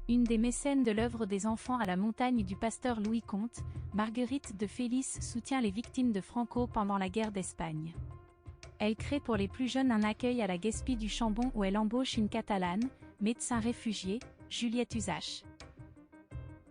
Une des mécènes de l'œuvre des enfants à la montagne du pasteur Louis Comte, Marguerite de Félis soutient les victimes de Franco pendant la guerre d'Espagne. Elle crée pour les plus jeunes un accueil à la Guespie du Chambon où elle embauche une Catalane, médecin réfugié, Juliette Usache.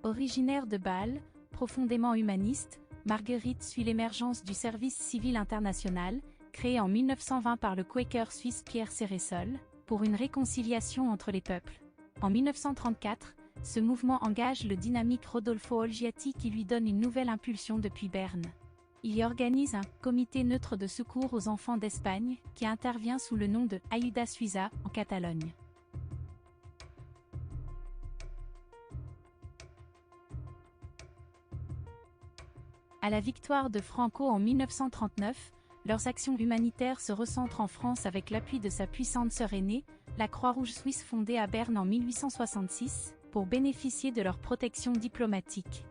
Originaire de Bâle, profondément humaniste, Marguerite suit l'émergence du service civil international, créé en 1920 par le Quaker suisse Pierre Céresol, pour une réconciliation entre les peuples. En 1934, ce mouvement engage le dynamique Rodolfo Olgiati qui lui donne une nouvelle impulsion depuis Berne. Il y organise un comité neutre de secours aux enfants d'Espagne, qui intervient sous le nom de Ayuda Suïssa, en Catalogne. À la victoire de Franco en 1939, leurs actions humanitaires se recentrent en France avec l'appui de sa puissante sœur aînée, la Croix-Rouge suisse fondée à Berne en 1866, pour bénéficier de leur protection diplomatique.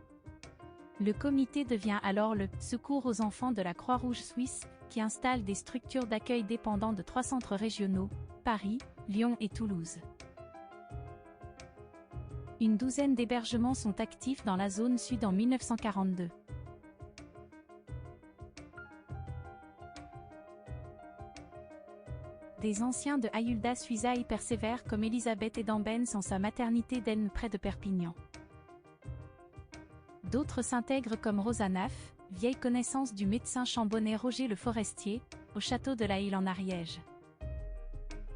Le comité devient alors le « Secours aux enfants de la Croix-Rouge suisse » qui installe des structures d'accueil dépendant de 3 centres régionaux, Paris, Lyon et Toulouse. Une douzaine d'hébergements sont actifs dans la zone sud en 1942. Des anciens de Ayuda Suïssa y persévèrent comme Elisabeth Edambens en sa maternité d'Aisne près de Perpignan. D'autres s'intègrent comme Rosa Naff, vieille connaissance du médecin chambonnais Roger Le Forestier, au château de la Île en Ariège.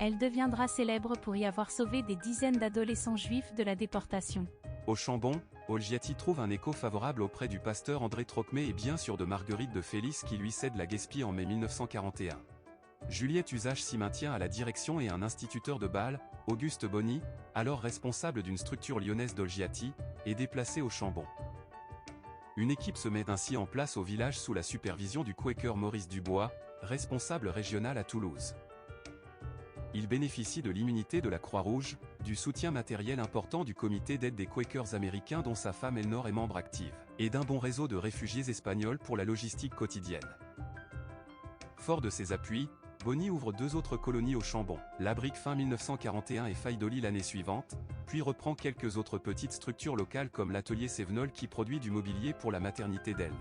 Elle deviendra célèbre pour y avoir sauvé des dizaines d'adolescents juifs de la déportation. Au Chambon, Olgiati trouve un écho favorable auprès du pasteur André Trocmé et bien sûr de Marguerite de Félis qui lui cède la Guespie en mai 1941. Juliette Usache s'y maintient à la direction et un instituteur de Bâle, Auguste Bonny, alors responsable d'une structure lyonnaise d'Olgiati, est déplacé au Chambon. Une équipe se met ainsi en place au village sous la supervision du Quaker Maurice Dubois, responsable régional à Toulouse. Il bénéficie de l'immunité de la Croix-Rouge, du soutien matériel important du comité d'aide des Quakers américains dont sa femme Elnor est membre active, et d'un bon réseau de réfugiés espagnols pour la logistique quotidienne. Fort de ses appuis, Bonny ouvre 2 autres colonies au Chambon, Labrique fin 1941 et Faidoli l'année suivante, puis reprend quelques autres petites structures locales comme l'atelier Sévenol qui produit du mobilier pour la maternité d'Aisne.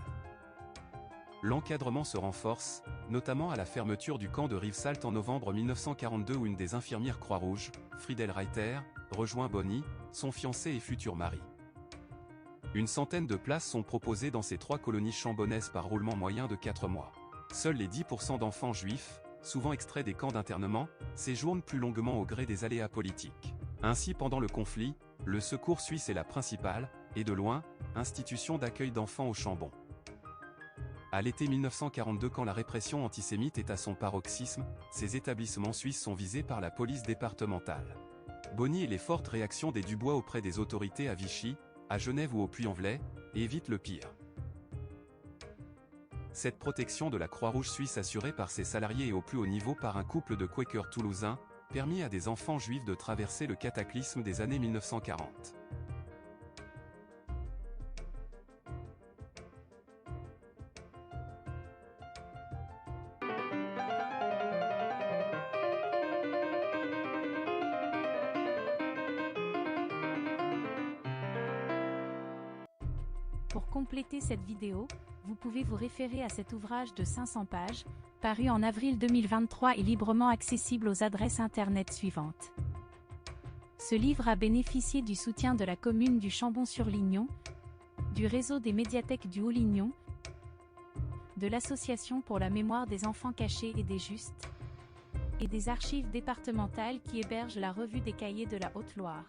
L'encadrement se renforce, notamment à la fermeture du camp de Rivesaltes en novembre 1942 où une des infirmières Croix-Rouge, Friedel Reiter, rejoint Bonny, son fiancé et futur mari. Une centaine de places sont proposées dans ces 3 colonies chambonnaises par roulement moyen de 4 mois. Seuls les 10% d'enfants juifs, souvent extraits des camps d'internement, séjournent plus longuement au gré des aléas politiques. Ainsi pendant le conflit, le Secours suisse est la principale, et de loin, institution d'accueil d'enfants au Chambon. À l'été 1942 quand la répression antisémite est à son paroxysme, ces établissements suisses sont visés par la police départementale. Bonny et les fortes réactions des Dubois auprès des autorités à Vichy, à Genève ou au Puy-en-Velay, évitent le pire. Cette protection de la Croix-Rouge suisse assurée par ses salariés et au plus haut niveau par un couple de Quakers toulousains, permit à des enfants juifs de traverser le cataclysme des années 1940. Pour compléter cette vidéo, vous pouvez vous référer à cet ouvrage de 500 pages, paru en avril 2023 et librement accessible aux adresses internet suivantes. Ce livre a bénéficié du soutien de la commune du Chambon-sur-Lignon, du réseau des médiathèques du Haut-Lignon, de l'Association pour la mémoire des enfants cachés et des justes, et des archives départementales qui hébergent la revue des cahiers de la Haute-Loire.